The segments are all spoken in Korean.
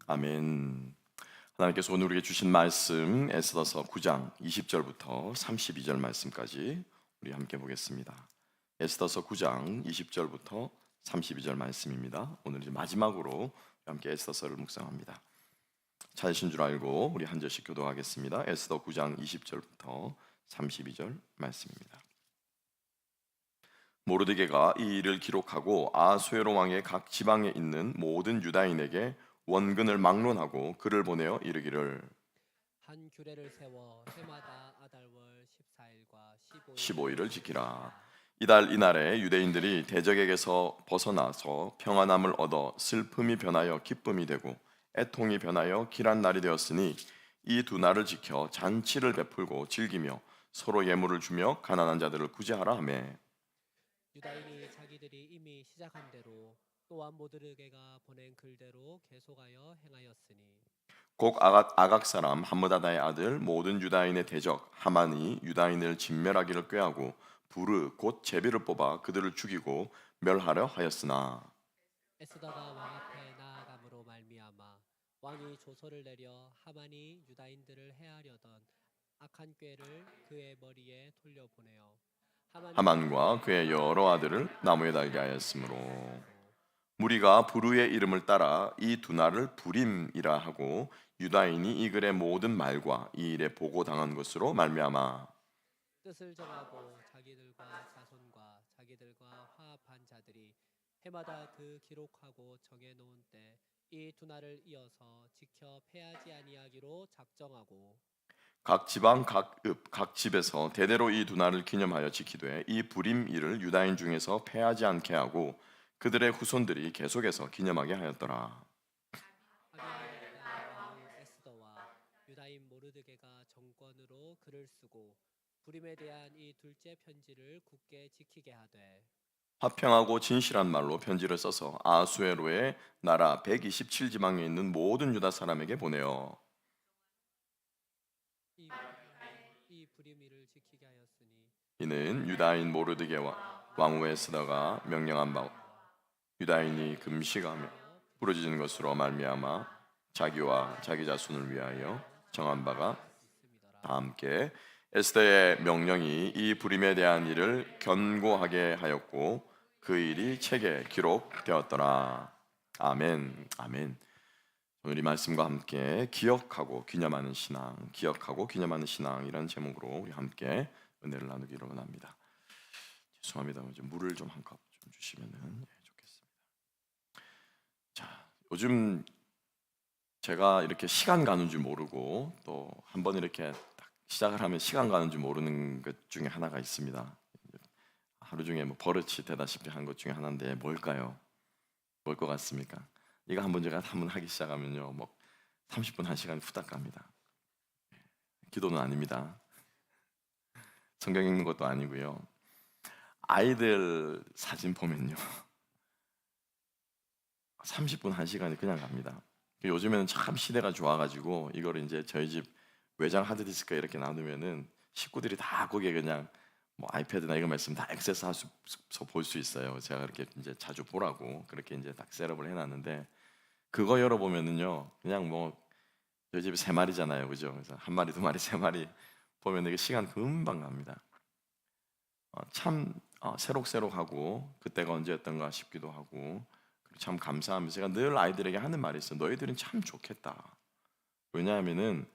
아멘. 하나님께서 오늘 우리에게 주신 말씀 에스더서 9장 20절부터 32절 말씀까지 우리 함께 보겠습니다. 에스더서 9장 20절부터 32절 말씀입니다. 오늘 이제 마지막으로 함께 에스더서를 묵상합니다. 찾으신 줄 알고 우리 한 절씩 교도하겠습니다. 에스더 9장 20절부터 32절 말씀입니다. 모르드게가 이 일을 기록하고 아수에로 왕의 각 지방에 있는 모든 유다인에게 원근을 막론하고 글을 보내어 이르기를 한 규례를 세워 해마다 아달월 14일과 15일을 15일을 지키라. 지키라. 이달 이날에 유대인들이 대적에게서 벗어나서 평안함을 얻어 슬픔이 변하여 기쁨이 되고 애통이 변하여 길한 날이 되었으니 이 두 날을 지켜 잔치를 베풀고 즐기며 서로 예물을 주며 가난한 자들을 구제하라 하며 유다인이 자기들이 이미 시작한 대로 또한 모드르게가 보낸 글대로 계속하여 행하였으니 곡 아각 사람 함므다다의 아들 모든 유다인의 대적 하만이 유다인을 진멸하기를 꾀하고 부르 곧 제비를 뽑아 그들을 죽이고 멸하려 하였으나 에스더가 왕 앞에 나아감으로 말미암아 왕이 조서를 내려 하만이 유다인들을 해하려던 악한 꾀를 그의 머리에 돌려보내어 하만과 하만과 그의 그의 여러 여러 아들을 아들을 나무에 나무에 달게 달게 하였으므로 하였으므로 무리가 부르의 이름을 따라 이 두 날을 부림이라 하고 유다인이 이 글의 모든 말과 이 일에 보고당한 것으로 말미암아 뜻을 정하고 자기들과 자손과 자기들과 화합한 자들이 해마다 그 기록하고 정해놓은 때 이 두 날을 이어서 지켜 패하지 아니하기로 작정하고 각 지방 각 집에서 대대로 이 두 날을 기념하여 지키되 이 불임일을 유다인 중에서 패하지 않게 하고 그들의 후손들이 계속해서 기념하게 하였더라. 하게하니까 왕은 에스더와 유다인 모르드게가 정권으로 글을 쓰고 불임에 대한 이 둘째 편지를 굳게 지키게 하되 화평하고 진실한 말로 편지를 써서 아수에로의 나라 127지방에 있는 모든 유다 사람에게 보내어 이, 이 불임일을 지키게 하였으니 이는 유다인 유다인 모르드게와 모르드게와 왕후 왕후 에스더가 에스더가 명령한 바 명령한 바 유다인이 유다인이 금식하며 금식하며 부르짖는 부르짖는 것으로 것으로 말미암아 말미암아 자기와 자기와 자기 자기 자손을 자손을 위하여 위하여 정한 정한 바가 바가 다 있음이더라. 함께 에스더의 명령이 이 불임에 대한 일을 견고하게 하였고 그 일이 책에 기록되었더라. 아멘. 아멘. 오늘 이 말씀과 함께 기억하고 기념하는 신앙, 기억하고 기념하는 신앙이라는 제목으로 우리 함께 은혜를 나누기를 원합니다. 죄송합니다. 이제 물을 좀 한 컵 좀 주시면은 좋겠습니다. 자, 요즘 제가 이렇게 시간 가는 줄 모르고 또 한 번 이렇게 딱 시작을 하면 시간 가는 줄 모르는 것 중에 하나가 있습니다. 하루 중에 뭐 버릇이 되다시피 한 것 중에 하나인데 뭘까요? 뭘 것 같습니까? 이거 한번 제가 한번 하기 시작하면요, 뭐 30분 1시간 후딱 갑니다. 기도는 아닙니다. 성경 읽는 것도 아니고요. 아이들 사진 보면요, 30분 1시간이 그냥 갑니다. 요즘에는 참 시대가 좋아가지고 이거를 이제 저희 집 외장 하드디스크에 이렇게 놔두면은 식구들이 다 거기에 그냥 뭐 아이패드나 이런 거 있으면 다 액세스해서 볼 수 있어요. 제가 그렇게 이제 자주 보라고 그렇게 이제 딱 셋업을 해놨는데 그거 열어보면은요, 그냥 뭐 저희 집이 세 마리잖아요, 그죠? 그래서 한 마리, 두 마리, 세 마리 보면 이게 시간 금방 갑니다. 참 새록새록하고 그때가 언제였던가 싶기도 하고 그리고 참 감사하면서 제가 늘 아이들에게 하는 말이 있어요. 너희들은 참 좋겠다. 왜냐하면은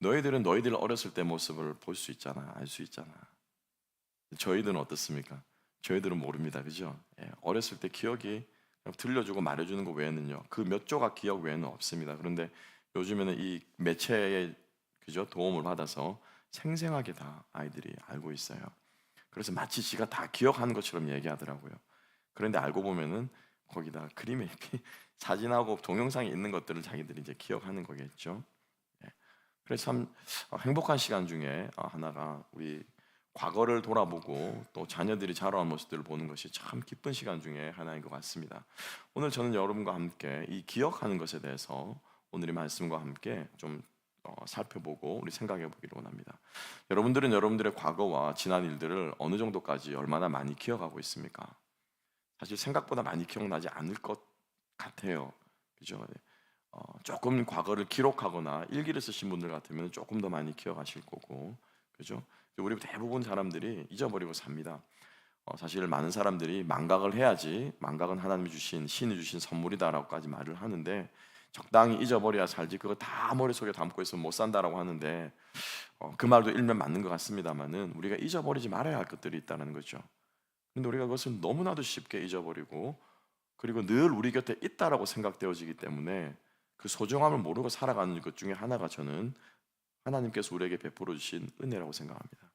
너희들은 너희들 어렸을 때 모습을 볼 수 있잖아, 알 수 있잖아. 저희들은 어떻습니까? 저희들은 모릅니다, 그죠? 예, 어렸을 때 기억이 그냥 들려주고 말해주는 거 외에는요, 그 몇 조각 기억 외에는 없습니다. 그런데 요즘에는 이 매체의 그죠 도움을 받아서 생생하게 다 아이들이 알고 있어요. 그래서 마치 지가 다 기억하는 것처럼 얘기하더라고요. 그런데 알고 보면은 거기다 그림에 사진하고 동영상이 있는 것들을 자기들이 이제 기억하는 거겠죠. 예. 그래서 참 행복한 시간 중에 하나가 우리 과거를 돌아보고 또 자녀들이 자라온 모습들을 보는 것이 참 기쁜 시간 중에 하나인 것 같습니다. 오늘 저는 여러분과 함께 이 기억하는 것에 대해서 오늘의 말씀과 함께 좀 살펴보고 우리 생각해 보기를 원합니다. 여러분들은 여러분들의 과거와 지난 일들을 어느 정도까지 얼마나 많이 기억하고 있습니까? 사실 생각보다 많이 기억나지 않을 것 같아요. 그죠? 조금 과거를 기록하거나 일기를 쓰신 분들 같으면 조금 더 많이 기억하실 거고, 그죠? 우리 대부분 사람들이 잊어버리고 삽니다. 사실 많은 사람들이 망각을 해야지, 망각은 하나님이 주신, 신이 주신 선물이다라고까지 말을 하는데, 적당히 잊어버려야 살지 그거 다 머릿속에 담고 있으면 못 산다라고 하는데, 그 말도 일면 맞는 것 같습니다만은 우리가 잊어버리지 말아야 할 것들이 있다는 거죠. 근데 우리가 그것을 너무나도 쉽게 잊어버리고, 그리고 늘 우리 곁에 있다라고 생각되어지기 때문에 그 소중함을 모르고 살아가는 것 중에 하나가 저는 하나님께서 우리에게 베풀어 주신 은혜라고 생각합니다.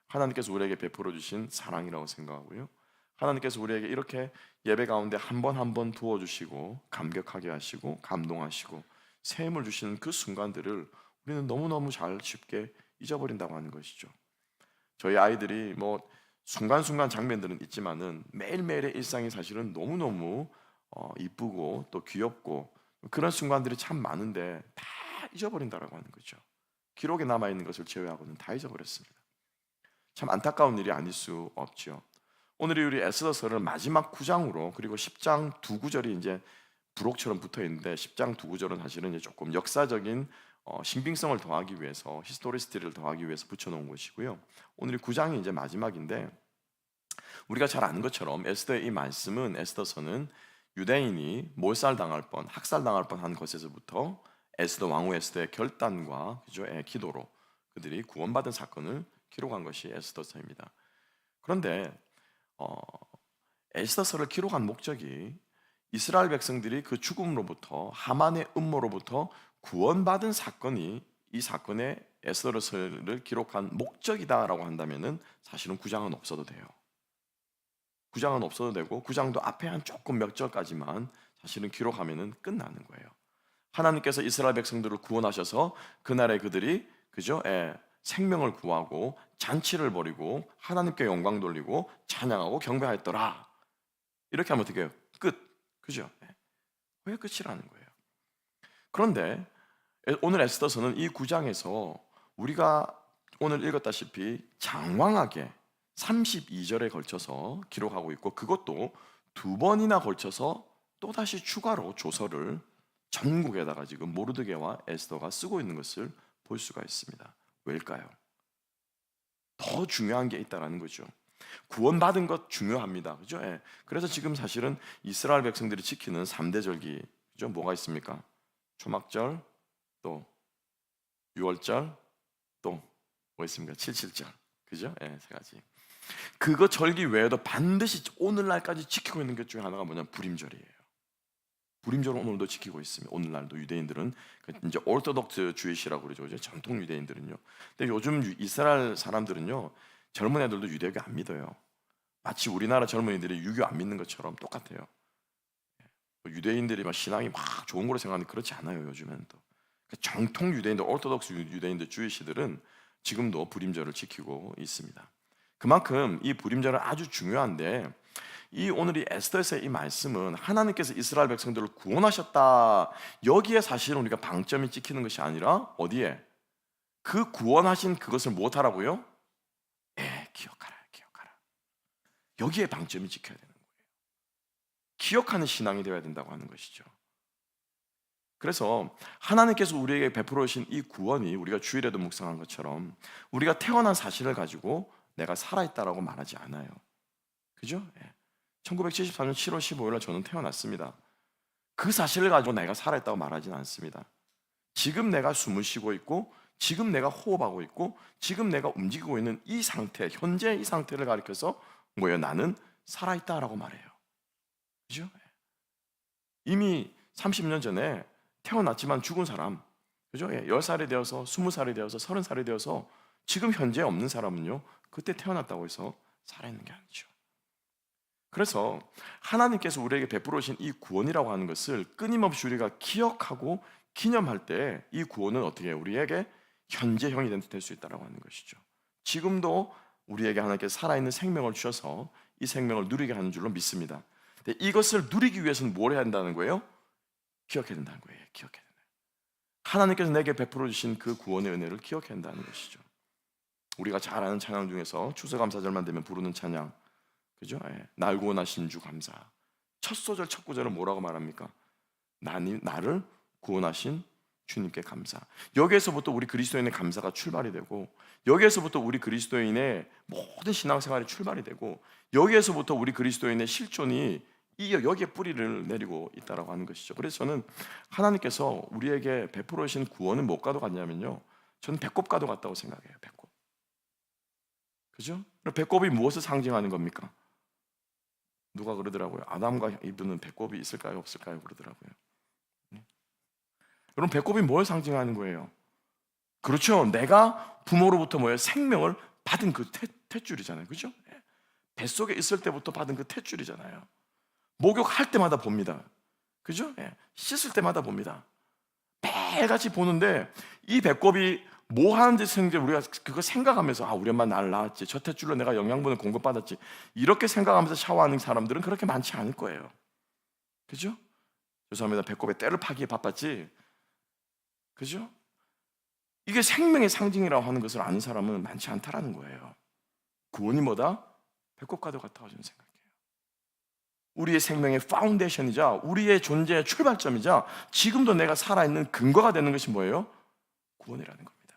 하나님께서 우리에게 베풀어 주신 사랑이라고 생각하고요. 하나님께서 우리에게 이렇게 예배 가운데 한 번 한 번 두어 주시고 감격하게 하시고 감동하시고 새 힘을 주시는 그 순간들을 우리는 너무너무 잘 쉽게 잊어버린다고 하는 것이죠. 저희 아이들이 뭐 순간순간 장면들은 있지만은 매일매일의 일상이 사실은 너무너무 이쁘고 또 귀엽고 그런 순간들이 참 많은데 다 잊어버린다라고 하는 거죠. 기록에 남아있는 것을 제외하고는 다 잊어버렸습니다. 참 안타까운 일이 아닐 수 없죠. 오늘이 우리 에스더서를 마지막 9장으로, 그리고 10장 두 구절이 이제 부록처럼 붙어 있는데 10장 두 구절은 사실은 이제 조금 역사적인 신빙성을 더하기 위해서, 히스토리시티를 더하기 위해서 붙여놓은 것이고요. 오늘이 9장이 이제 마지막인데, 우리가 잘 아는 것처럼 에스더의 이 말씀은, 에스더서는 유대인이 몰살당할 뻔, 학살당할 뻔한 것에서부터 에스더 왕후 에스더의 결단과 그죠? 기도로 그들이 구원받은 사건을 기록한 것이 에스더서입니다. 그런데 에스더서를 기록한 목적이 이스라엘 백성들이 그 죽음으로부터, 하만의 음모로부터 구원받은 사건이 이 사건의 에스더서를 기록한 목적이다라고 한다면은 사실은 9장은 없어도 돼요. 9장은 없어도 되고 9장도 앞에 한 조금 몇 절까지만 사실은 기록하면은 끝나는 거예요. 하나님께서 이스라엘 백성들을 구원하셔서 그날에 그들이 그죠? 생명을 구하고 잔치를 벌이고 하나님께 영광 돌리고 찬양하고 경배하였더라. 이렇게 하면 어떻게 해요? 끝. 그죠? 왜 끝이라는 거예요? 그런데 오늘 에스더서는 이 9장에서 우리가 오늘 읽었다시피 장황하게 32절에 걸쳐서 기록하고 있고, 그것도 두 번이나 걸쳐서 또다시 추가로 조서를 전국에다가 지금 모르드게와 에스더가 쓰고 있는 것을 볼 수가 있습니다. 왜일까요? 더 중요한 게 있다는 거죠. 구원받은 것 중요합니다. 그죠? 그래서 지금 사실은 이스라엘 백성들이 지키는 3대 절기, 그죠? 뭐가 있습니까? 초막절, 또 6월절, 또 뭐 있습니까? 77절. 그죠? 세 가지. 그거 절기 외에도 반드시 오늘날까지 지키고 있는 것 중에 하나가 뭐냐면 불임절이에요. 불임절은 오늘도 지키고 있습니다. 오늘날도 유대인들은 이제 오르토독스 주의시라고 그러죠. 이제 전통 유대인들은요. 근데 요즘 이스라엘 사람들은요, 젊은 애들도 유대교 안 믿어요. 마치 우리나라 젊은이들이 유교 안 믿는 것처럼 똑같아요. 유대인들이 막 신앙이 막 좋은 거로 생각하는데 그렇지 않아요. 요즘에는 또 정통 유대인들, 오르토독스 유대인들, 주의시들은 지금도 불임절을 지키고 있습니다. 그만큼 이 불임절은 아주 중요한데, 이 오늘 이 에스더서의 이 말씀은 하나님께서 이스라엘 백성들을 구원하셨다, 여기에 사실은 우리가 방점이 찍히는 것이 아니라 어디에? 그 구원하신 그것을 무엇하라고요? 기억하라. 여기에 방점이 찍혀야 되는 거예요. 기억하는 신앙이 되어야 된다고 하는 것이죠. 그래서 하나님께서 우리에게 베풀어 주신 이 구원이, 우리가 주일에도 묵상한 것처럼 우리가 태어난 사실을 가지고 내가 살아있다라고 말하지 않아요. 그죠? 1974년 7월 15일 날 저는 태어났습니다. 그 사실을 가지고 내가 살아있다고 말하지는 않습니다. 지금 내가 숨을 쉬고 있고, 지금 내가 호흡하고 있고, 지금 내가 움직이고 있는 이 상태, 현재 이 상태를 가리켜서 뭐예요? 나는 살아있다라고 말해요. 그죠? 이미 30년 전에 태어났지만 죽은 사람, 그죠? 10살이 되어서 20살이 되어서 30살이 되어서 지금 현재 없는 사람은요, 그때 태어났다고 해서 살아있는 게 아니죠. 그래서 하나님께서 우리에게 베풀어 주신 이 구원이라고 하는 것을 끊임없이 우리가 기억하고 기념할 때 이 구원은 어떻게 해요? 우리에게 현재형이 될 수 있다고 하는 것이죠. 지금도 우리에게 하나님께서 살아있는 생명을 주셔서 이 생명을 누리게 하는 줄로 믿습니다. 근데 이것을 누리기 위해서는 뭘 해야 한다는 거예요? 기억해야 된다는 거예요. 기억해야 된다. 하나님께서 내게 베풀어 주신 그 구원의 은혜를 기억해야 한다는 것이죠. 우리가 잘 아는 찬양 중에서 추수감사절만 되면 부르는 찬양, 그죠? 날 구원하신 주 감사. 첫 소절, 첫 구절은 뭐라고 말합니까? 나를 구원하신 주님께 감사. 여기에서부터 우리 그리스도인의 감사가 출발이 되고, 여기에서부터 우리 그리스도인의 모든 신앙생활이 출발이 되고, 여기에서부터 우리 그리스도인의 실존이 여기에 뿌리를 내리고 있다라고 하는 것이죠. 그래서 저는 하나님께서 우리에게 베풀어 주신 구원은 뭐과도 같냐면요, 저는 배꼽과도 같다고 생각해요. 배꼽. 그죠? 배꼽이 무엇을 상징하는 겁니까? 누가 그러더라고요. 아담과 이브는 배꼽이 있을까요, 없을까요? 그러더라고요. 여러분, 배꼽이 뭘 상징하는 거예요? 그렇죠. 내가 부모로부터 뭐예요? 생명을 받은 그 탯줄이잖아요. 그죠? 뱃속에 있을 때부터 받은 그 탯줄이잖아요. 목욕할 때마다 봅니다. 그죠? 씻을 때마다 봅니다. 매일같이 보는데 이 배꼽이 뭐 하는지 우리가 그거 생각하면서, 아, 우리 엄마 날 낳았지, 저 탯줄로 내가 영양분을 공급받았지, 이렇게 생각하면서 샤워하는 사람들은 그렇게 많지 않을 거예요. 그죠? 죄송합니다. 배꼽에 때를 파기에 바빴지. 그죠? 이게 생명의 상징이라고 하는 것을 아는 사람은 많지 않다라는 거예요. 구원이 뭐다? 배꼽과도 같다고 저는 생각해요. 우리의 생명의 파운데이션이자 우리의 존재의 출발점이자 지금도 내가 살아있는 근거가 되는 것이 뭐예요? 구원이라는 겁니다.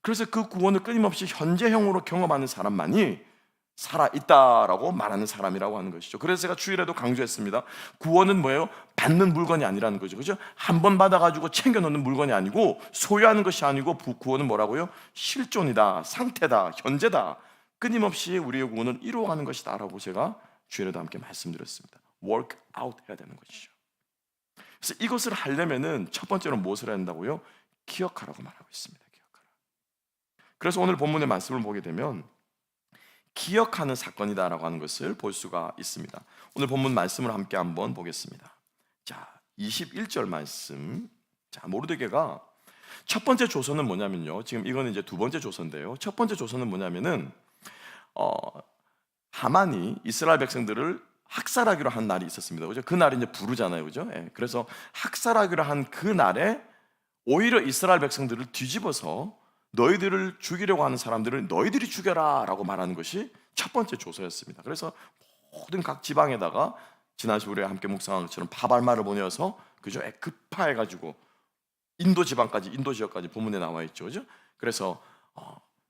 그래서 그 구원을 끊임없이 현재형으로 경험하는 사람만이 살아있다라고 말하는 사람이라고 하는 것이죠. 그래서 제가 주일에도 강조했습니다. 구원은 뭐예요? 받는 물건이 아니라는 거죠. 그죠? 한 번 받아가지고 챙겨놓는 물건이 아니고, 소유하는 것이 아니고, 구원은 뭐라고요? 실존이다, 상태다, 현재다. 끊임없이 우리의 구원을 이루어가는 것이다 라고 제가 주일에도 함께 말씀드렸습니다. work out 해야 되는 것이죠. 그래서 이것을 하려면은 첫 번째로 무엇을 해야 한다고요? 기억하라고 말하고 있습니다. 기억하라. 그래서 오늘 본문의 말씀을 보게 되면 기억하는 사건이다라고 하는 것을 볼 수가 있습니다. 오늘 본문 말씀을 함께 한번 보겠습니다. 자, 21절 말씀. 자, 모르드게가 첫 번째 조서는 뭐냐면요, 지금 이거는 이제 두 번째 조서인데요, 첫 번째 조서는 뭐냐면은 하만이 이스라엘 백성들을 학살하기로 한 날이 있었습니다. 그죠? 그 날이 이제 부르잖아요. 그죠? 그래서 학살하기로 한 그 날에 오히려 이스라엘 백성들을 뒤집어서 너희들을 죽이려고 하는 사람들을 너희들이 죽여라 라고 말하는 것이 첫 번째 조서였습니다. 그래서 모든 각 지방에다가 지난 시간에 함께 묵상한 것처럼 파발마를 보내어서, 그죠? 급파해가지고 인도 지방까지, 인도 지역까지 본문에 나와 있죠. 그죠? 그래서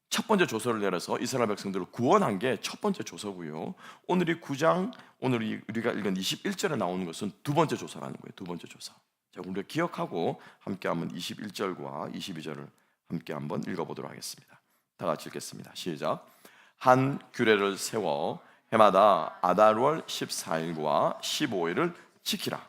첫 번째 조서를 내려서 이스라엘 백성들을 구원한 게 첫 번째 조서고요. 오늘 이 9장, 오늘 우리가 읽은 21절에 나오는 것은 두 번째 조서라는 거예요. 두 번째 조서. 자, 우리가 기억하고 함께 한번 21절과 22절을 함께 한번 읽어보도록 하겠습니다. 다 같이 읽겠습니다. 시작. 한 규례를 세워 해마다 아달월 14일과 15일을 지키라.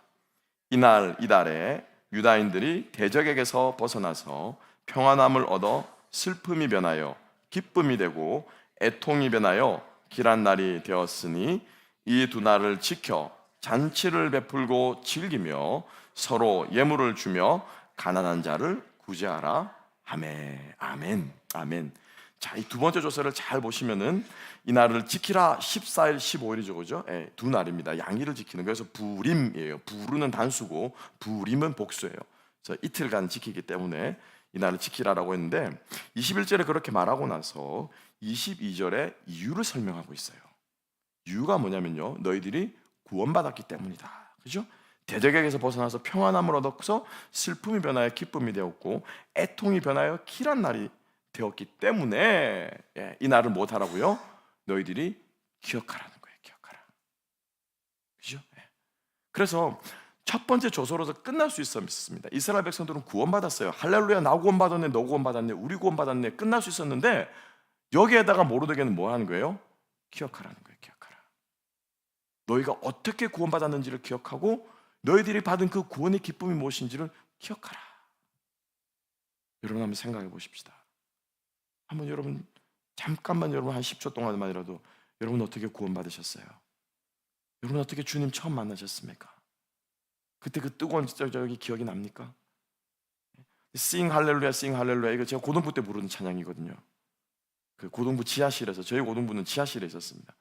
이날 이달에 유다인들이 대적에게서 벗어나서 평안함을 얻어 슬픔이 변하여 기쁨이 되고 애통이 변하여 길한 날이 되었으니 이 두 날을 지켜 잔치를 베풀고 즐기며 서로 예물을 주며 가난한 자를 구제하라. 아멘, 아멘, 아멘. 자, 이 두 번째 조서를 잘 보시면은 이 날을 지키라 14일, 15일이죠, 그죠? 두 날입니다. 양일을 지키는. 그래서 부림이에요. 부르는 단수고 부림은 복수예요. 그래서 이틀간 지키기 때문에 이 날을 지키라라고 했는데, 21절에 그렇게 말하고 나서 22절에 이유를 설명하고 있어요. 이유가 뭐냐면요, 너희들이 구원받았기 때문이다. 그죠? 대적에게서 벗어나서 평안함을 얻어서 슬픔이 변하여 기쁨이 되었고 애통이 변하여 길한 날이 되었기 때문에 이 날을 못 하라고요? 너희들이 기억하라는 거예요. 기억하라. 그죠? 그래서 첫 번째 조서로서 끝날 수 있었습니다. 이스라엘 백성들은 구원받았어요. 할렐루야, 나 구원받았네, 너 구원받았네, 우리 구원받았네, 끝날 수 있었는데 여기에다가 모르드게는 뭐 하는 거예요? 기억하라는 거예요. 기억하라. 너희가 어떻게 구원받았는지를 기억하고 너희들이 받은 그 구원의 기쁨이 무엇인지를 기억하라. 여러분 한번 생각해 보십시다. 한번 여러분 잠깐만, 여러분 한 10초 동안만이라도 여러분 어떻게 구원받으셨어요? 여러분 어떻게 주님 처음 만나셨습니까? 그때 그 뜨거운 저기 기억이 납니까? Sing 할렐루야, Sing 할렐루야, 이거 제가 고등부 때 부르는 찬양이거든요. 그 고등부 지하실에서, 저희 고등부는 지하실에 있었습니다.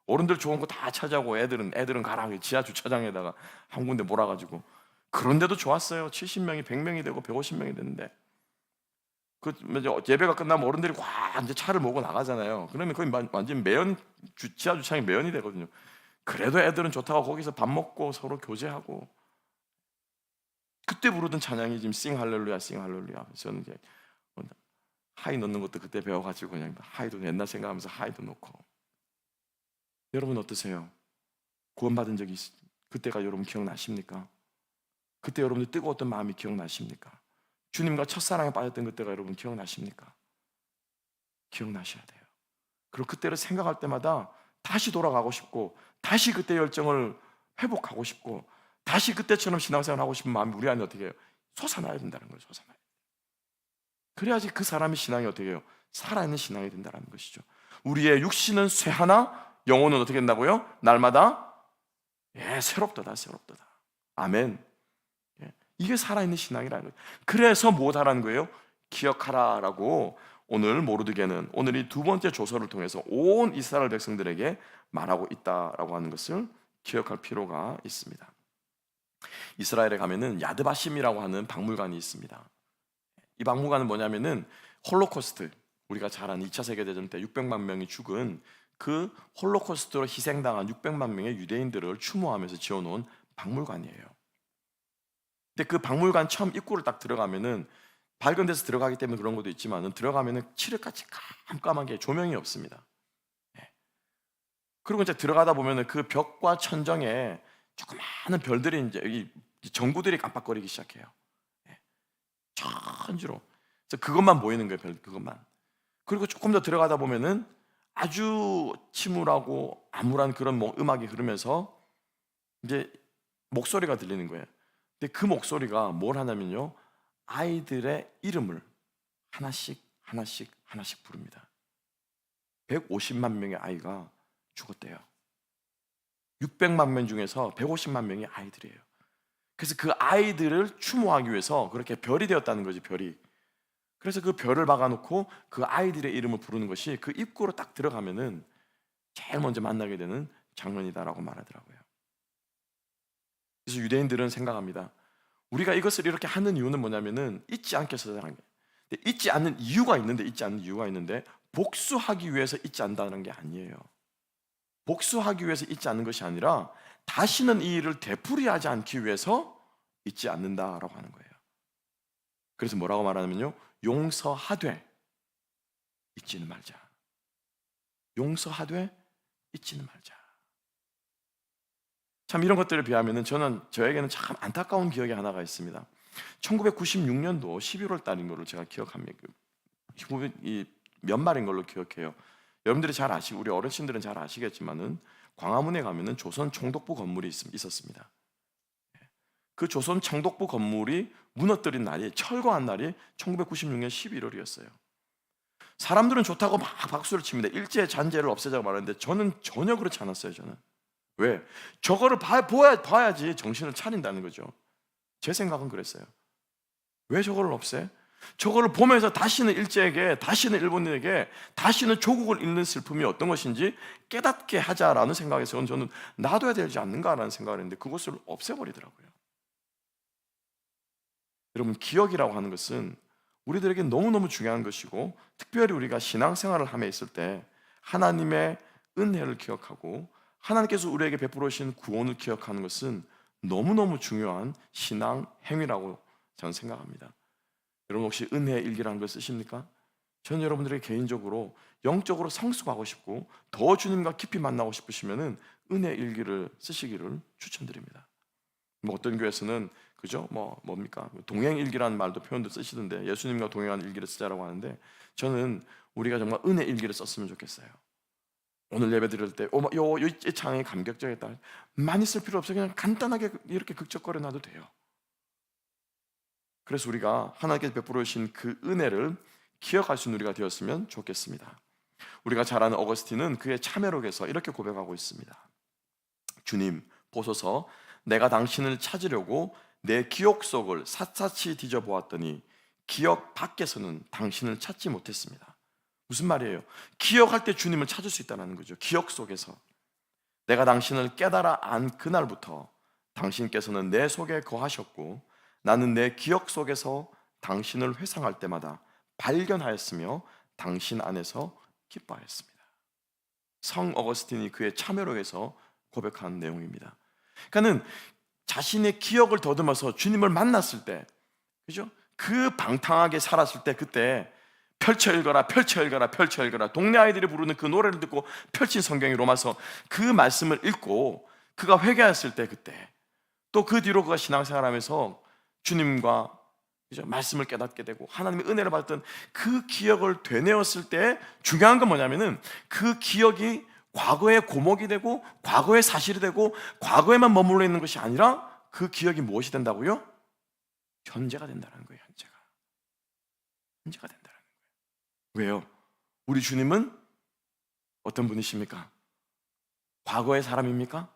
어른들 좋은 거 다 찾아오고 애들은 가라 지하 주차장에다가 한 군데 몰아가지고, 그런데도 좋았어요. 70명이 100명이 되고 150명이 됐는데, 그 예배가 끝나면 어른들이 와 이제 차를 몰고 나가잖아요. 그러면 거의 완전 매연, 지하 주차장이 매연이 되거든요. 그래도 애들은 좋다고 거기서 밥 먹고 서로 교제하고, 그때 부르던 찬양이 지금 싱 할렐루야 싱 할렐루야. 저는 이제 하이 넣는 것도 그때 배워가지고 그냥 하이도 옛날 생각하면서 하이도 넣고. 여러분 어떠세요? 구원받은 적이 그때가 여러분 기억나십니까? 그때 여러분들 뜨거웠던 마음이 기억나십니까? 주님과 첫사랑에 빠졌던 그때가 여러분 기억나십니까? 기억나셔야 돼요. 그리고 그때를 생각할 때마다 다시 돌아가고 싶고 다시 그때 열정을 회복하고 싶고 다시 그때처럼 신앙생활 하고 싶은 마음이 우리 안에 어떻게 해요? 솟아나야 된다는 거예요. 솟아나야. 그래야지 그 사람의 신앙이 어떻게 해요? 살아있는 신앙이 된다는 것이죠. 우리의 육신은 쇠하나 영혼은 어떻게 된다고요? 날마다 새롭도다 새롭도다. 아멘. 이게 살아있는 신앙이라는 거예요. 그래서 무엇하라는 거예요? 기억하라라고 오늘 모르드게는 오늘 이 두 번째 조서를 통해서 온 이스라엘 백성들에게 말하고 있다라고 하는 것을 기억할 필요가 있습니다. 이스라엘에 가면은 야드바심이라고 하는 박물관이 있습니다. 이 박물관은 뭐냐면은 홀로코스트, 우리가 잘 아는 2차 세계대전 때 600만 명이 죽은 그 홀로코스트로 희생당한 600만 명의 유대인들을 추모하면서 지어놓은 박물관이에요. 근데 그 박물관 처음 입구를 딱 들어가면은 밝은 데서 들어가기 때문에 그런 것도 있지만은 들어가면은 칠흑같이 깜깜하게 조명이 없습니다. 그리고 이제 들어가다 보면은 그 벽과 천정에 조그마한 별들이 이제 이 전구들이 깜빡거리기 시작해요. 천지로. 그래서 그것만 보이는 거예요, 별 그것만. 그리고 조금 더 들어가다 보면은 아주 침울하고 암울한 그런 음악이 흐르면서 이제 목소리가 들리는 거예요. 근데 그 목소리가 뭘 하냐면요, 아이들의 이름을 하나씩 하나씩 하나씩 부릅니다. 150만 명의 아이가 죽었대요. 600만 명 중에서 150만 명이 아이들이에요. 그래서 그 아이들을 추모하기 위해서 그렇게 별이 되었다는 거지, 별이. 그래서 그 별을 박아놓고 그 아이들의 이름을 부르는 것이 그 입구로 딱 들어가면은 제일 먼저 만나게 되는 장면이다라고 말하더라고요. 그래서 유대인들은 생각합니다. 우리가 이것을 이렇게 하는 이유는 뭐냐면은 잊지 않게 해서라는 거예요. 근데 잊지 않는 이유가 있는데 복수하기 위해서 잊지 않는다는 게 아니에요. 복수하기 위해서 잊지 않는 것이 아니라 다시는 이 일을 되풀이하지 않기 위해서 잊지 않는다라고 하는 거예요. 그래서 뭐라고 말하냐면요, 용서하되 잊지는 말자. 용서하되 잊지는 말자. 참 이런 것들을 비하면은 저에게는 참 안타까운 기억이 하나가 있습니다. 1996년도 11월 달인 걸로 제가 기억합니다. 이 연말인 걸로 기억해요. 여러분들이 잘 아시고 우리 어르신들은 잘 아시겠지만은 광화문에 가면은 조선 총독부 건물이 있었습니다. 그 조선 총독부 건물이 무너뜨린 날이, 철거한 날이 1996년 11월이었어요. 사람들은 좋다고 막 박수를 칩니다. 일제 잔재를 없애자고 말하는데 저는 전혀 그렇지 않았어요. 저는. 왜? 저거를 봐야지 정신을 차린다는 거죠. 제 생각은 그랬어요. 왜 저거를 없애? 저거를 보면서 다시는 일제에게, 다시는 일본에게, 다시는 조국을 잃는 슬픔이 어떤 것인지 깨닫게 하자라는 생각에서 저는 놔둬야 되지 않는가라는 생각을 했는데 그것을 없애버리더라고요. 여러분, 기억이라고 하는 것은 우리들에게 너무너무 중요한 것이고, 특별히 우리가 신앙생활을 함에 있을 때 하나님의 은혜를 기억하고 하나님께서 우리에게 베풀어 주신 구원을 기억하는 것은 너무너무 중요한 신앙 행위라고 저는 생각합니다. 여러분 혹시 은혜의 일기라는 걸 쓰십니까? 저는 여러분들에게 개인적으로 영적으로 성숙하고 싶고 더 주님과 깊이 만나고 싶으시면은 은혜 일기를 쓰시기를 추천드립니다. 뭐 어떤 교회에서는 그죠? 뭡니까? 동행 일기라는 말도 표현도 쓰시던데 예수님과 동행하는 일기를 쓰자라고 하는데 저는 우리가 정말 은혜 일기를 썼으면 좋겠어요. 오늘 예배 드릴 때 이 창이 감격적이다. 많이 쓸 필요 없어요. 그냥 간단하게 이렇게 극적거려 놔도 돼요. 그래서 우리가 하나님께서 베풀어 주신 그 은혜를 기억할 수 있는 우리가 되었으면 좋겠습니다. 우리가 잘 아는 어거스틴은 그의 참회록에서 이렇게 고백하고 있습니다. 주님 보소서, 내가 당신을 찾으려고 내 기억 속을 샅샅이 뒤져보았더니 기억 밖에서는 당신을 찾지 못했습니다. 무슨 말이에요? 기억할 때 주님을 찾을 수 있다는 거죠. 기억 속에서. 내가 당신을 깨달아 안 그날부터 당신께서는 내 속에 거하셨고 나는 내 기억 속에서 당신을 회상할 때마다 발견하였으며 당신 안에서 기뻐하였습니다. 성 어거스틴이 그의 참회록에서 고백한 내용입니다. 그러니까는 자신의 기억을 더듬어서 주님을 만났을 때, 그죠? 그 방탕하게 살았을 때, 그때 펼쳐 읽어라, 펼쳐 읽어라, 펼쳐 읽어라, 동네 아이들이 부르는 그 노래를 듣고 펼친 성경이 로마서, 그 말씀을 읽고 그가 회개했을 때, 그때 또 그 뒤로 그가 신앙생활하면서 주님과, 그죠? 말씀을 깨닫게 되고 하나님의 은혜를 받았던 그 기억을 되뇌었을 때, 중요한 건 뭐냐면은 그 기억이 과거의 고목이 되고 과거의 사실이 되고 과거에만 머물러 있는 것이 아니라 그 기억이 무엇이 된다고요? 현재가 된다는 거예요. 현재가 된다는 거예요. 왜요? 우리 주님은 어떤 분이십니까? 과거의 사람입니까?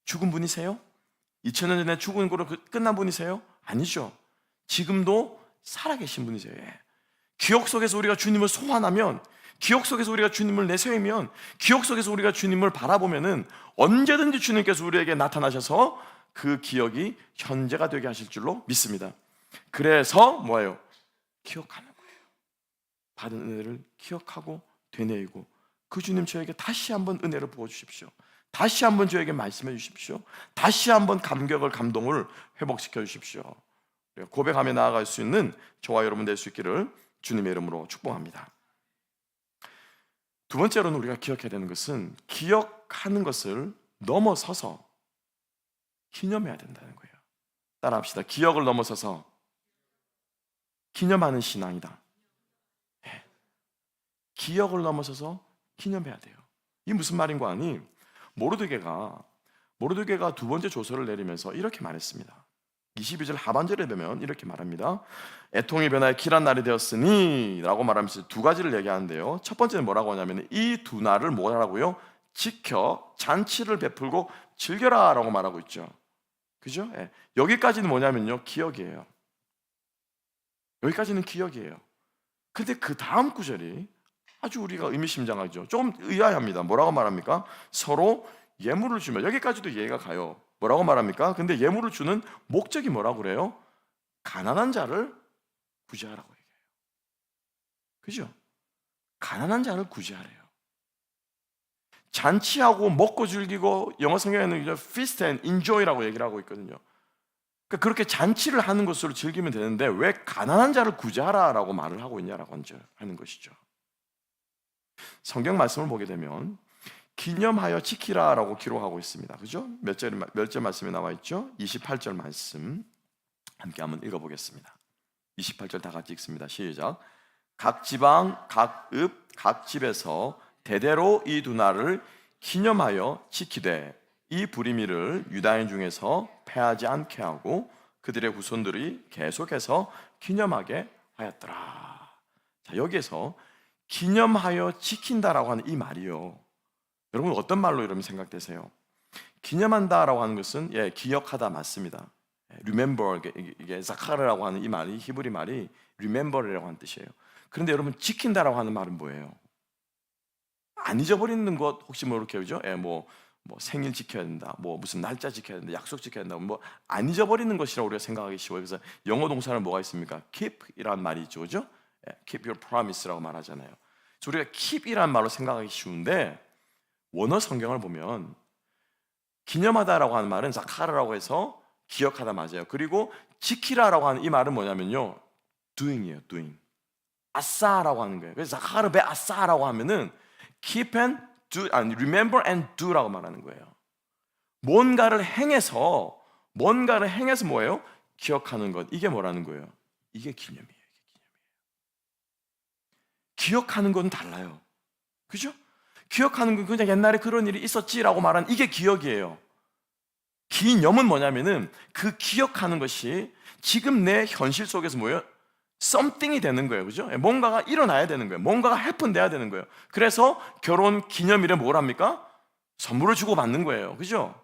죽은 분이세요? 2000년 전에 죽은 거로 끝난 분이세요? 아니죠. 지금도 살아계신 분이세요. 기억 속에서 우리가 주님을 소환하면, 기억 속에서 우리가 주님을 내세우면, 기억 속에서 우리가 주님을 바라보면은 언제든지 주님께서 우리에게 나타나셔서 그 기억이 현재가 되게 하실 줄로 믿습니다. 그래서 뭐예요? 기억하는 거예요. 받은 은혜를 기억하고 되뇌이고, 그 주님 저에게 다시 한번 은혜를 부어주십시오. 다시 한번 저에게 말씀해 주십시오. 다시 한번 감격을, 감동을 회복시켜 주십시오. 고백하며 나아갈 수 있는 저와 여러분 될 수 있기를 주님의 이름으로 축복합니다. 두 번째로는 우리가 기억해야 되는 것은, 기억하는 것을 넘어서서 기념해야 된다는 거예요. 따라합시다. 기억을 넘어서서 기념하는 신앙이다. 네. 기억을 넘어서서 기념해야 돼요. 이게 무슨 말인가 하니, 모르드게가 두 번째 조서를 내리면서 이렇게 말했습니다. 22절 하반절에 되면 이렇게 말합니다. 애통의 변화에 길한 날이 되었으니 라고 말하면서 두 가지를 얘기하는데요. 첫 번째는 뭐라고 하냐면, 이 두 날을 뭐라고요? 지켜 잔치를 베풀고 즐겨라 라고 말하고 있죠. 그죠? 예. 여기까지는 뭐냐면요, 기억이에요. 여기까지는 기억이에요. 근데 그 다음 구절이 아주 우리가 의미심장하죠. 조금 의아합니다. 뭐라고 말합니까? 서로 예물을 주며, 여기까지도 이해가 가요. 뭐라고 말합니까? 근데 예물을 주는 목적이 뭐라고 그래요? 가난한 자를 구제하라고 얘기해요. 그죠? 가난한 자를 구제하래요. 잔치하고 먹고 즐기고, 영어 성경에는 feast and enjoy라고 얘기를 하고 있거든요. 그러니까 그렇게 잔치를 하는 것으로 즐기면 되는데 왜 가난한 자를 구제하라라고 말을 하고 있냐라고 하는 것이죠. 성경 말씀을 보게 되면 기념하여 지키라라고 기록하고 있습니다. 그죠? 몇 절 말씀이 나와 있죠? 28절 말씀 함께 한번 읽어보겠습니다. 28절 다 같이 읽습니다. 시작. 각 지방, 각 읍, 각 집에서 대대로 이 두 날을 기념하여 지키되 이 불의미를 유다인 중에서 패하지 않게 하고 그들의 후손들이 계속해서 기념하게 하였더라. 자, 여기에서 기념하여 지킨다라고 하는 이 말이요, 여러분 어떤 말로 여러분 생각되세요? 기념한다라고 하는 것은 기억하다 맞습니다. remember, 이게 자카르라고 하는 이 말이, 히브리 말이 remember이라고 하는 뜻이에요. 그런데 여러분 지킨다라고 하는 말은 뭐예요? 안 잊어버리는 것, 혹시 뭐 이렇게 그죠? 뭐 생일 지켜야 된다, 뭐 무슨 날짜 지켜야 된다, 약속 지켜야 된다, 뭐 안 잊어버리는 것이라고 우리가 생각하기 쉬워요. 그래서 영어 동사는 뭐가 있습니까? keep이라는 말이 있죠, 그죠? keep your promise라고 말하잖아요. 그래서 우리가 keep이라는 말로 생각하기 쉬운데 원어 성경을 보면 기념하다라고 하는 말은 자카르라고 해서 기억하다 맞아요. 그리고 지키라라고 하는 이 말은 뭐냐면요, doing이에요, doing. 아싸라고 하는 거예요. 그래서 자카르 베 아싸라고 하면은 keep and do, 아니 remember and do라고 말하는 거예요. 뭔가를 행해서 뭐예요? 기억하는 것. 이게 뭐라는 거예요? 이게 기념이에요. 기억하는 건 달라요. 그죠? 기억하는 건 그냥 옛날에 그런 일이 있었지라고 말하는 이게 기억이에요. 기념은 뭐냐면은 그 기억하는 것이 지금 내 현실 속에서 뭐예요? something이 되는 거예요. 그죠? 뭔가가 일어나야 되는 거예요. 뭔가가 happen 돼야 되는 거예요. 그래서 결혼 기념일에 뭘 합니까? 선물을 주고 받는 거예요. 그죠?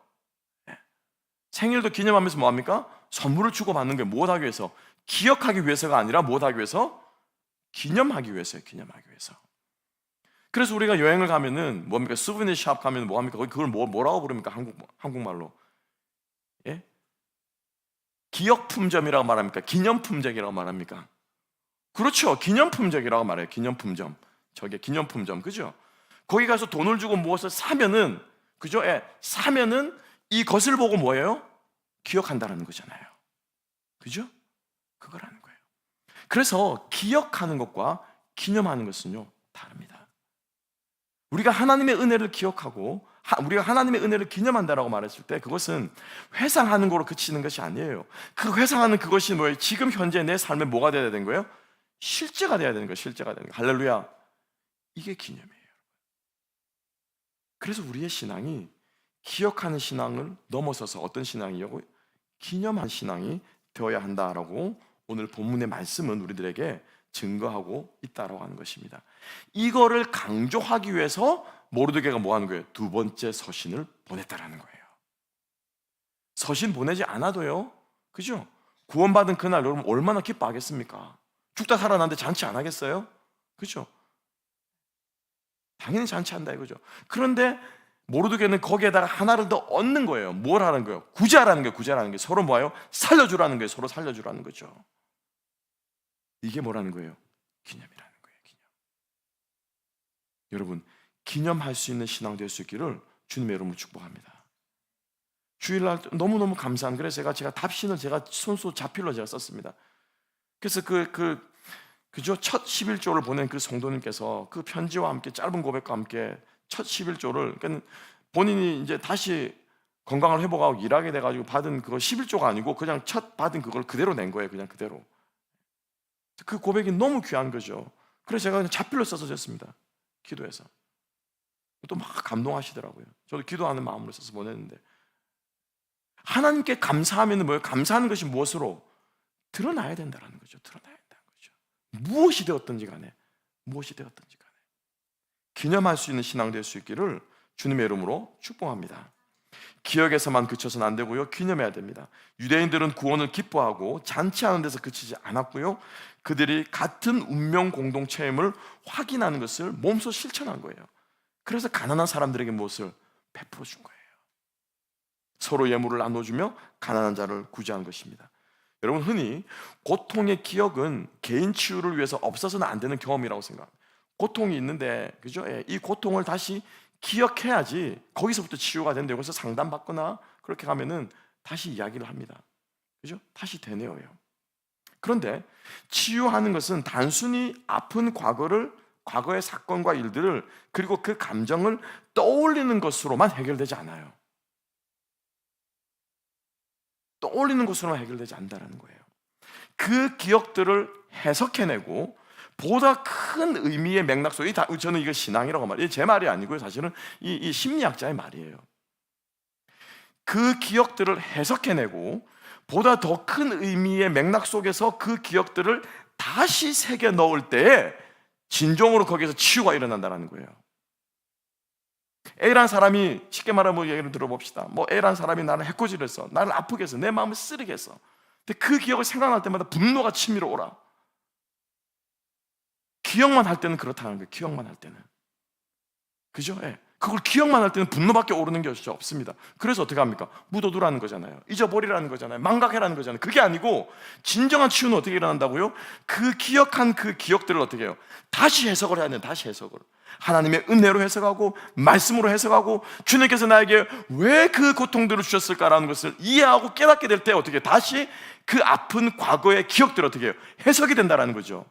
생일도 기념하면서 뭐 합니까? 선물을 주고 받는 거예요. 무엇 하기 위해서? 기억하기 위해서가 아니라 무엇 하기 위해서? 기념하기 위해서요. 기념하기 위해서. 그래서 우리가 여행을 가면은 뭡니까? 수브니어 샵 가면 뭐 합니까? 그걸 뭐라고 부릅니까? 한국말로. 예? 기억품점이라고 말합니까? 기념품적이라고 말합니까? 그렇죠. 기념품적이라고 말해요. 기념품점. 저게 기념품점. 그죠? 거기 가서 돈을 주고 무엇을 사면은, 그죠? 사면은 이것을 보고 뭐예요? 기억한다라는 거잖아요. 그죠? 그거라는 거예요. 그래서 기억하는 것과 기념하는 것은요, 다릅니다. 우리가 하나님의 은혜를 기억하고 우리가 하나님의 은혜를 기념한다라고 말했을 때 그것은 회상하는 거로 그치는 것이 아니에요. 그 회상하는 그것이 뭐예요? 지금 현재 내 삶에 뭐가 돼야 되는 거예요? 실제가 돼야 되는 거예요. 실제가 되는 거예요. 할렐루야. 이게 기념이에요. 그래서 우리의 신앙이 기억하는 신앙을 넘어서서 어떤 신앙이냐고, 기념하는 신앙이 되어야 한다라고 오늘 본문의 말씀은 우리들에게 증거하고 있다라고 하는 것입니다. 이거를 강조하기 위해서 모르드게가 뭐 하는 거예요? 두 번째 서신을 보냈다라는 거예요. 서신 보내지 않아도요, 그죠? 구원받은 그날 여러분 얼마나 기뻐하겠습니까? 죽다 살아났는데 잔치 안 하겠어요? 그죠? 당연히 잔치한다 이거죠. 그런데 모르드게는 거기에다가 하나를 더 얻는 거예요. 뭘 하는 거예요? 구제하라는 거예요. 구제하라는 게 서로 뭐예요? 살려주라는 거예요. 서로 살려주라는 거죠. 이게 뭐라는 거예요? 기념이라는 거예요. 기념. 여러분, 기념할 수 있는 신앙 될 수 있기를 주님의 이름으로 축복합니다. 주일날 너무너무 감사한, 그래서 제가 답신을 제가 손수 자필로 제가 썼습니다. 그래서 그죠? 첫 11조를 보낸 그 성도님께서 그 편지와 함께 짧은 고백과 함께 첫 11조를, 그러니까 본인이 이제 다시 건강을 회복하고 일하게 돼가지고 받은 그거 11조가 아니고 그냥 첫 받은 그걸 그대로 낸 거예요. 그냥 그대로. 그 고백이 너무 귀한 거죠. 그래서 제가 그냥 자필로 써서 줬습니다. 기도해서. 또 막 감동하시더라고요. 저도 기도하는 마음으로 써서 보냈는데, 하나님께 감사하면 뭐예요? 감사하는 것이 무엇으로? 드러나야 된다는 거죠. 드러나야 된다는 거죠. 무엇이 되었든지 간에, 무엇이 되었든지 간에 기념할 수 있는 신앙 될 수 있기를 주님의 이름으로 축복합니다. 기억에서만 그쳐서는 안 되고요, 기념해야 됩니다. 유대인들은 구원을 기뻐하고 잔치하는 데서 그치지 않았고요, 그들이 같은 운명 공동체임을 확인하는 것을 몸소 실천한 거예요. 그래서 가난한 사람들에게 무엇을 베풀어 준 거예요. 서로 예물을 나눠주며 가난한 자를 구제한 것입니다. 여러분, 흔히 고통의 기억은 개인 치유를 위해서 없어서는 안 되는 경험이라고 생각합니다. 고통이 있는데, 그죠? 이 고통을 다시 기억해야지 거기서부터 치유가 된대요. 그래서 상담받거나 그렇게 가면은 다시 이야기를 합니다. 그죠? 다시 되뇌어요. 그런데 치유하는 것은 단순히 아픈 과거의 사건과 일들을, 그리고 그 감정을 떠올리는 것으로만 해결되지 않아요. 떠올리는 것으로만 해결되지 않는다는 거예요. 그 기억들을 해석해내고 보다 큰 의미의 맥락 속에, 저는 이거 신앙이라고 말해요. 제 말이 아니고요, 사실은 이 심리학자의 말이에요. 그 기억들을 해석해내고 보다 더 큰 의미의 맥락 속에서 그 기억들을 다시 새겨 넣을 때에 진정으로 거기에서 치유가 일어난다는 거예요. A라는 사람이, 쉽게 말하면 얘기를 들어봅시다. A라는 사람이 나를 해코지했어, 나를 아프게 했어, 내 마음을 쓰리게 했어. 근데 그 기억을 생각날 때마다 분노가 치밀어 오라. 기억만 할 때는 그렇다는 거예요. 기억만 할 때는. 그죠? 예. 그걸 기억만 할 때는 분노밖에 오르는 게 없습니다. 그래서 어떻게 합니까? 묻어두라는 거잖아요. 잊어버리라는 거잖아요. 망각해라는 거잖아요. 그게 아니고 진정한 치유는 어떻게 일어난다고요? 그 기억한 그 기억들을 어떻게 해요? 다시 해석을 해야 돼요. 다시 해석을. 하나님의 은혜로 해석하고 말씀으로 해석하고 주님께서 나에게 왜 그 고통들을 주셨을까라는 것을 이해하고 깨닫게 될 때 어떻게 다시 그 아픈 과거의 기억들을 어떻게 해요? 해석이 된다는 거죠.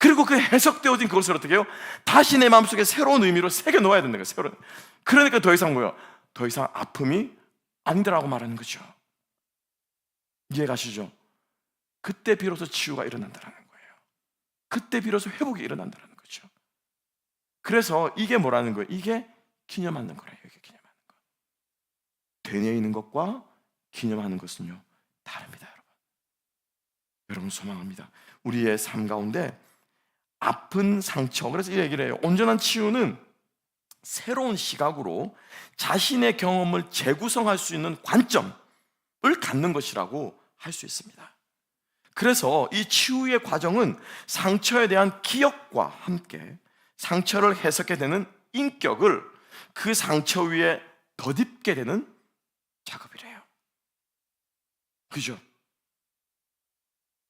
그리고 그 해석되어진 그것을 어떻게 해요? 다시 내 마음속에 새로운 의미로 새겨 놓아야 된다는 거예요. 그러니까 더 이상 뭐예요? 더 이상 아픔이 아니더라고 말하는 거죠. 이해가시죠? 그때 비로소 치유가 일어난다는 거예요. 그때 비로소 회복이 일어난다는 거죠. 그래서 이게 뭐라는 거예요? 이게 기념하는 거래요. 이게 기념하는 거. 되뇌이는 것과 기념하는 것은요, 다릅니다, 여러분. 여러분, 소망합니다. 우리의 삶 가운데 아픈 상처, 그래서 이 얘기를 해요. 온전한 치유는 새로운 시각으로 자신의 경험을 재구성할 수 있는 관점을 갖는 것이라고 할 수 있습니다. 그래서 이 치유의 과정은 상처에 대한 기억과 함께 상처를 해석해 되는 인격을 그 상처 위에 덧입게 되는 작업이래요. 그죠?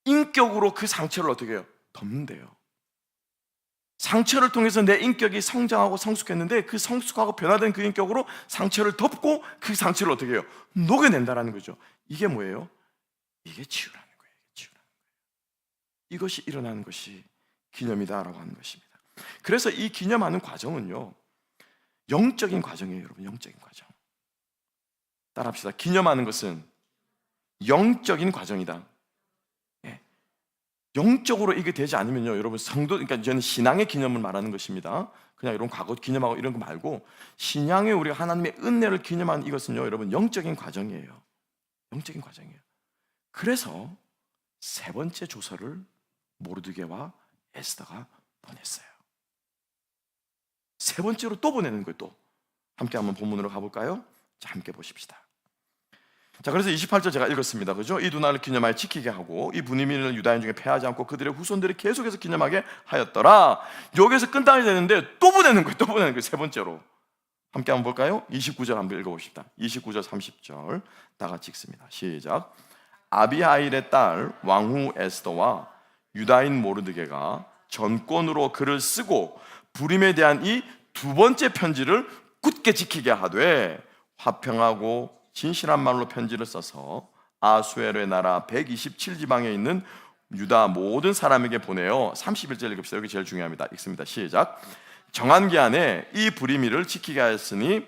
인격으로 그 상처를 어떻게 해요? 덮는데요. 상처를 통해서 내 인격이 성장하고 성숙했는데 그 성숙하고 변화된 그 인격으로 상처를 덮고 그 상처를 어떻게 해요? 녹여낸다라는 거죠. 이게 뭐예요? 이게 치유라는 거예요. 치유라는 거예요. 이것이 일어나는 것이 기념이다라고 하는 것입니다. 그래서 이 기념하는 과정은요, 영적인 과정이에요, 여러분. 영적인 과정. 따라합시다. 기념하는 것은 영적인 과정이다. 예. 영적으로 이게 되지 않으면요, 여러분, 성도, 그러니까 저는 신앙의 기념을 말하는 것입니다. 그냥 이런 과거 기념하고 이런 거 말고 신앙의 우리가 하나님의 은혜를 기념하는 이것은요, 여러분, 영적인 과정이에요. 영적인 과정이에요. 그래서 세 번째 조서를 모르드게와 에스더가 보냈어요. 세 번째로 또 보내는 거예요. 또 함께 한번 본문으로 가볼까요? 자, 함께 보십시다. 자, 그래서 28절 제가 읽었습니다. 그죠? 이 두 날을 기념하여 지키게 하고 이 분이민을 유다인 중에 패하지 않고 그들의 후손들이 계속해서 기념하게 하였더라. 여기서 끝나야 되는데 또 보내는 거예요. 또 보내는 거예요. 세 번째로. 함께 한번 볼까요? 29절 한번 읽어봅시다. 29절 30절 다 같이 읽습니다. 시작. 아비하일의 딸 왕후 에스더와 유다인 모르드게가 전권으로 글을 쓰고 불임에 대한 이 두 번째 편지를 굳게 지키게 하되 화평하고 진실한 말로 편지를 써서 아수에르의 나라 127지방에 있는 유다 모든 사람에게 보내어 31절 읽읍시다. 여기 제일 중요합니다. 읽습니다. 시작. 정한 기한에 이 불임일을 지키게 하였으니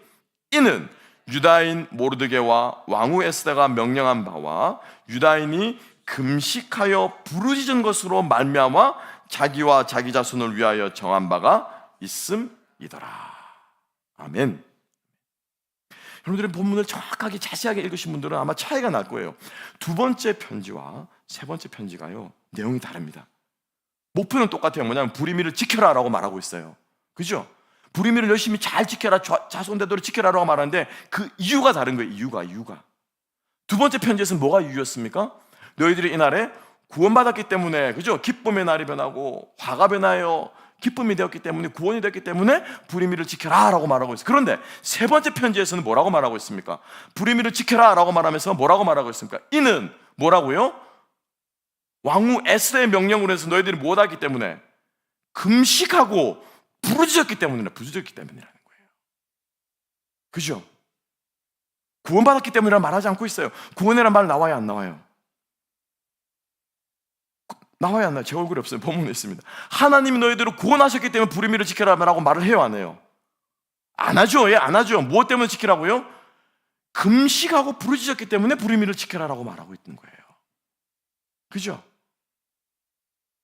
이는 유다인 모르드게와 왕후 에스더가 명령한 바와 유다인이 금식하여 부르짖은 것으로 말미암아 자기와 자기 자손을 위하여 정한 바가 있음이더라. 아멘. 여러분들이 본문을 정확하게 자세하게 읽으신 분들은 아마 차이가 날 거예요. 두 번째 편지와 세 번째 편지가요, 내용이 다릅니다. 목표는 똑같아요. 뭐냐면 불임일을 지켜라 라고 말하고 있어요. 그죠? 불임일을 열심히 잘 지켜라, 자손대대로 지켜라라고 말하는데 그 이유가 다른 거예요. 이유가. 두 번째 편지에서는 뭐가 이유였습니까? 너희들이 이날에 구원받았기 때문에, 그죠? 기쁨의 날이 변하고 화가 변하여 기쁨이 되었기 때문에, 구원이 되었기 때문에 불임일을 지켜라 라고 말하고 있어요. 그런데 세 번째 편지에서는 뭐라고 말하고 있습니까? 불임일을 지켜라 라고 말하면서 뭐라고 말하고 있습니까? 이는 뭐라고요? 왕후 에스더의 명령으로 해서 너희들이 못하기 때문에, 금식하고 부르짖었기 때문이라는 거예요. 그죠? 구원받았기 때문이라는 말하지 않고 있어요. 구원이라는 말 나와요, 안 나와요? 나와야 안 나요? 제 얼굴이 없어요. 본문에 있습니다. 하나님이 너희들을 구원하셨기 때문에 불임일을 지켜라라고 말을 해요, 안 해요? 안 하죠. 예, 안 하죠. 무엇 때문에 지키라고요? 금식하고 부르짖었기 때문에 불임일을 지켜라라고 말하고 있는 거예요. 그죠?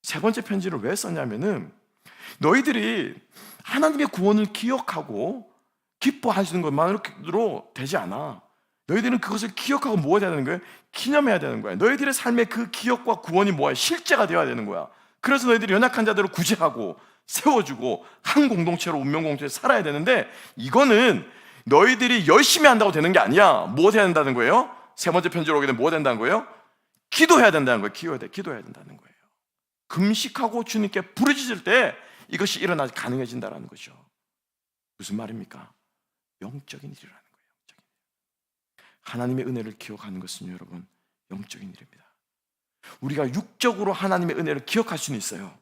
세 번째 편지를 왜 썼냐면은 너희들이 하나님의 구원을 기억하고 기뻐하시는 것만으로 되지 않아. 너희들은 그것을 기억하고 뭐가 되는 거예요? 기념해야 되는 거야. 너희들의 삶의 그 기억과 구원이 뭐야? 실제가 되어야 되는 거야. 그래서 너희들이 연약한 자들을 구제하고 세워주고 한 공동체로 운명 공동체에 살아야 되는데, 이거는 너희들이 열심히 한다고 되는 게 아니야. 뭐 해야 된다는 거예요? 세 번째 편지로 오게 되면 뭐 된다는 거예요? 기도해야 된다는 거예요. 기도해야 된다는 거예요. 금식하고 주님께 부르짖을 때 이것이 일어나지 가능해진다는 거죠. 무슨 말입니까? 영적인 일이라는 거예요. 하나님의 은혜를 기억하는 것은 여러분 영적인 일입니다. 우리가 육적으로 하나님의 은혜를 기억할 수는 있어요.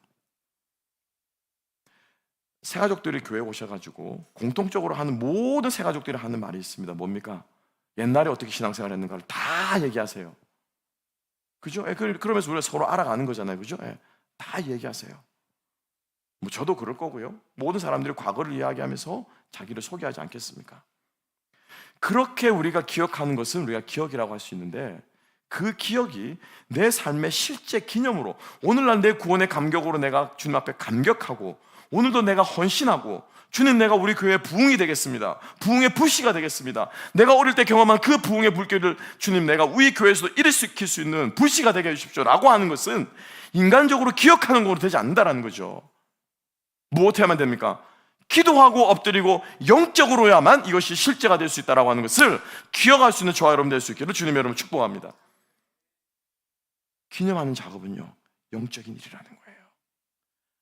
새가족들이 교회에 오셔가지고 공통적으로 하는, 모든 새가족들이 하는 말이 있습니다. 뭡니까? 옛날에 어떻게 신앙생활 했는가를 다 얘기하세요. 그죠? 그러면서 우리가 서로 알아가는 거잖아요. 그죠? 다 얘기하세요. 뭐 저도 그럴 거고요. 모든 사람들이 과거를 이야기하면서 자기를 소개하지 않겠습니까? 그렇게 우리가 기억하는 것은 우리가 기억이라고 할 수 있는데, 그 기억이 내 삶의 실제 기념으로, 오늘날 내 구원의 감격으로 내가 주님 앞에 감격하고, 오늘도 내가 헌신하고, 주님 내가 우리 교회의 부흥이 되겠습니다. 부흥의 불씨가 되겠습니다. 내가 어릴 때 경험한 그 부흥의 불길을 주님 내가 우리 교회에서도 일으킬 수 있는 불씨가 되게 해주십시오 라고 하는 것은 인간적으로 기억하는 것으로 되지 않는다는 거죠. 무엇 해야만 됩니까? 기도하고 엎드리고 영적으로야만 이것이 실제가 될 수 있다고 하는 것을 기억할 수 있는 저와 여러분 될 수 있기를 주님 여러분 축복합니다. 기념하는 작업은요, 영적인 일이라는 거예요.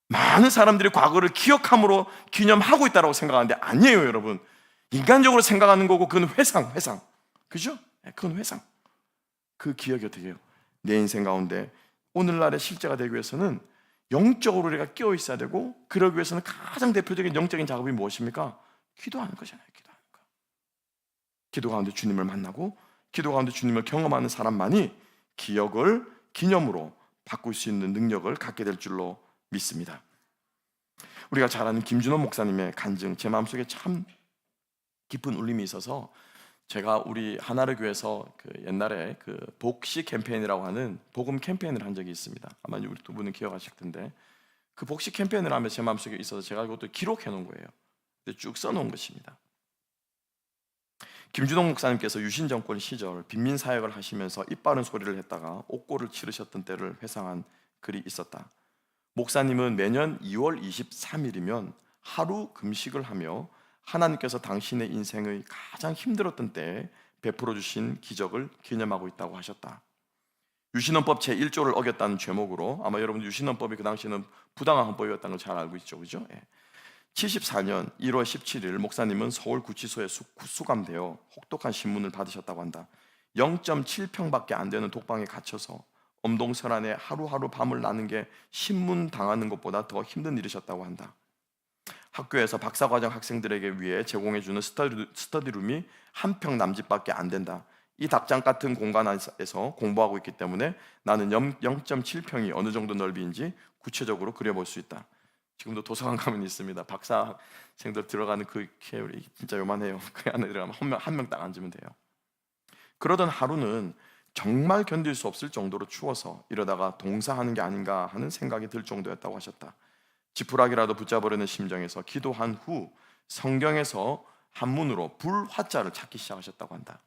많은 사람들이 과거를 기억함으로 기념하고 있다고 생각하는데 아니에요, 여러분. 인간적으로 생각하는 거고 그건 회상. 그죠? 그건 회상. 그 기억이 어떻게 해요? 내 인생 가운데 오늘날의 실제가 되기 위해서는 영적으로 우리가 끼어 있어야 되고, 그러기 위해서는 가장 대표적인 영적인 작업이 무엇입니까? 기도하는 거잖아요. 기도하는 거. 기도 가운데 주님을 만나고 기도 가운데 주님을 경험하는 사람만이 기억을 기념으로 바꿀 수 있는 능력을 갖게 될 줄로 믿습니다. 우리가 잘 아는 김준호 목사님의 간증, 제 마음속에 참 깊은 울림이 있어서 제가 우리 하나를 교회에서 그 옛날에 그 복시 캠페인이라고 하는 복음 캠페인을 한 적이 있습니다. 아마 우리 두 분은 기억하실 텐데, 그 복시 캠페인을 하면 제 마음속에 있어서 제가 이것도 기록해 놓은 거예요. 쭉 써놓은 것입니다. 김준홍 목사님께서 유신 정권 시절 빈민 사역을 하시면서 입 바른 소리를 했다가 옥고를 치르셨던 때를 회상한 글이 있었다. 목사님은 매년 2월 23일이면 하루 금식을 하며 하나님께서 당신의 인생의 가장 힘들었던 때에 베풀어 주신 기적을 기념하고 있다고 하셨다. 유신헌법 제1조를 어겼다는 죄목으로, 아마 여러분 유신헌법이 그 당시에는 부당한 헌법이었다는 걸 잘 알고 있죠, 그죠? 74년 1월 17일 목사님은 서울구치소에 수감되어 혹독한 신문을 받으셨다고 한다. 0.7평밖에 안 되는 독방에 gat혀서 엄동설 안에 하루하루 밤을 나는 게 신문 당하는 것보다 더 힘든 일이셨다고 한다. 학교에서 박사과정 학생들에게 위해 제공해주는 스터디룸이 한 평 남짓밖에 안 된다. 이 닭장 같은 공간 안에서 공부하고 있기 때문에 나는 0.7평이 어느 정도 넓이인지 구체적으로 그려볼 수 있다. 지금도 도서관 가면 있습니다. 박사생들 들어가는 그 케어리 진짜 요만해요. 그 안에 들어가면 한 명 딱 앉으면 돼요. 그러던 하루는 정말 견딜 수 없을 정도로 추워서 이러다가 동사하는 게 아닌가 하는 생각이 들 정도였다고 하셨다. 지푸라기라도 붙잡으려는 심정에서 기도한 후 성경에서 한문으로 불화자를 찾기 시작하셨다고 한다.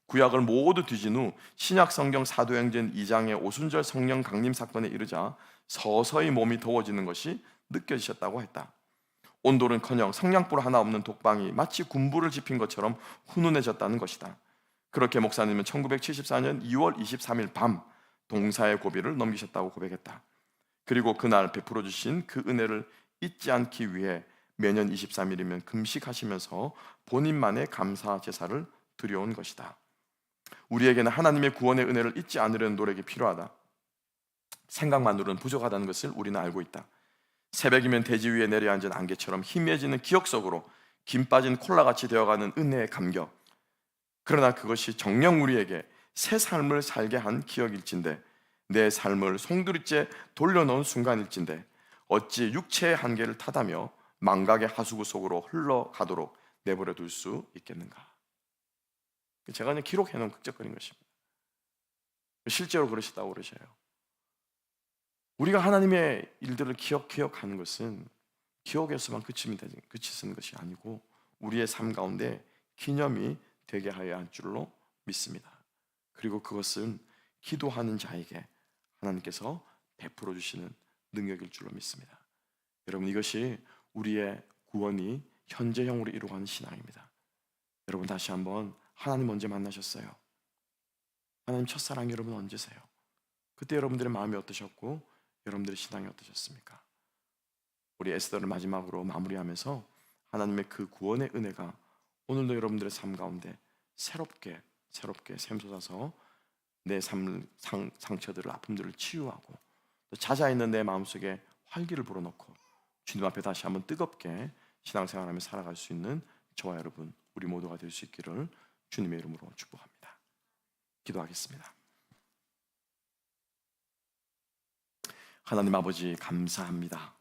구약을 모두 뒤진 후 신약 성경 사도행전 2장의 오순절 성령 강림 사건에 이르자 서서히 몸이 더워지는 것이 느껴지셨다고 했다. 온돌은커녕 성냥불 하나 없는 독방이 마치 군부를 지핀 것처럼 훈훈해졌다는 것이다. 그렇게 목사님은 1974년 2월 23일 밤 동사의 고비를 넘기셨다고 고백했다. 그리고 그날 베풀어 주신 그 은혜를 잊지 않기 위해 매년 23일이면 금식하시면서 본인만의 감사 제사를 드려온 것이다. 우리에게는 하나님의 구원의 은혜를 잊지 않으려는 노력이 필요하다. 생각만으로는 부족하다는 것을 우리는 알고 있다. 새벽이면 대지 위에 내려앉은 안개처럼 희미해지는 기억 속으로 김 빠진 콜라같이 되어가는 은혜의 감격. 그러나 그것이 정녕 우리에게 새 삶을 살게 한 기억일진데, 내 삶을 송두리째 돌려놓은 순간일진데 어찌 육체의 한계를 타다며 망각의 하수구 속으로 흘러가도록 내버려 둘 수 있겠는가. 제가 그냥 기록해놓은 극적거린 것입니다. 실제로 그러시다고 그러셔요. 우리가 하나님의 일들을 기억하는 것은 기억에서만 그치는 것이 아니고 우리의 삶 가운데 기념이 되게 하여야 할 줄로 믿습니다. 그리고 그것은 기도하는 자에게 하나님께서 베풀어 주시는 능력일 줄로 믿습니다. 여러분, 이것이 우리의 구원이 현재형으로 이루어가는 신앙입니다. 여러분, 다시 한번 하나님 언제 만나셨어요? 하나님 첫사랑이 여러분 언제세요? 그때 여러분들의 마음이 어떠셨고 여러분들의 신앙이 어떠셨습니까? 우리 에스더를 마지막으로 마무리하면서 하나님의 그 구원의 은혜가 오늘도 여러분들의 삶 가운데 새롭게 샘솟아서 내 삶 상처들을, 아픔들을 치유하고 또 잦아있는 내 마음속에 활기를 불어넣고 주님 앞에 다시 한번 뜨겁게 신앙생활하며 살아갈 수 있는 저와 여러분, 우리 모두가 될 수 있기를 주님의 이름으로 축복합니다. 기도하겠습니다. 하나님 아버지, 감사합니다.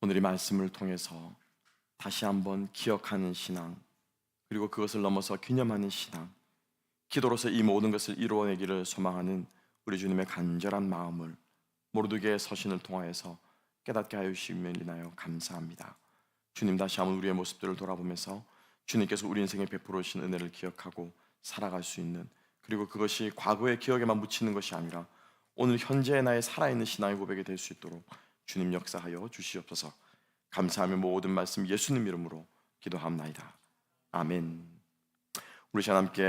오늘 이 말씀을 통해서 다시 한번 기억하는 신앙, 그리고 그것을 넘어서 기념하는 신앙, 기도로서 이 모든 것을 이루어내기를 소망하는 우리 주님의 간절한 마음을 모르드게의 서신을 통하여서 깨닫게 하여 주시면 인하여 감사합니다. 주님, 다시 한번 우리의 모습들을 돌아보면서 주님께서 우리 인생에 베풀어 주신 은혜를 기억하고 살아갈 수 있는, 그리고 그것이 과거의 기억에만 묻히는 것이 아니라 오늘 현재의 나의 살아있는 신앙의 고백이 될 수 있도록 주님 역사하여 주시옵소서. 감사하며 모든 말씀 예수님 이름으로 기도합나이다. 아멘. 우리 시간 함께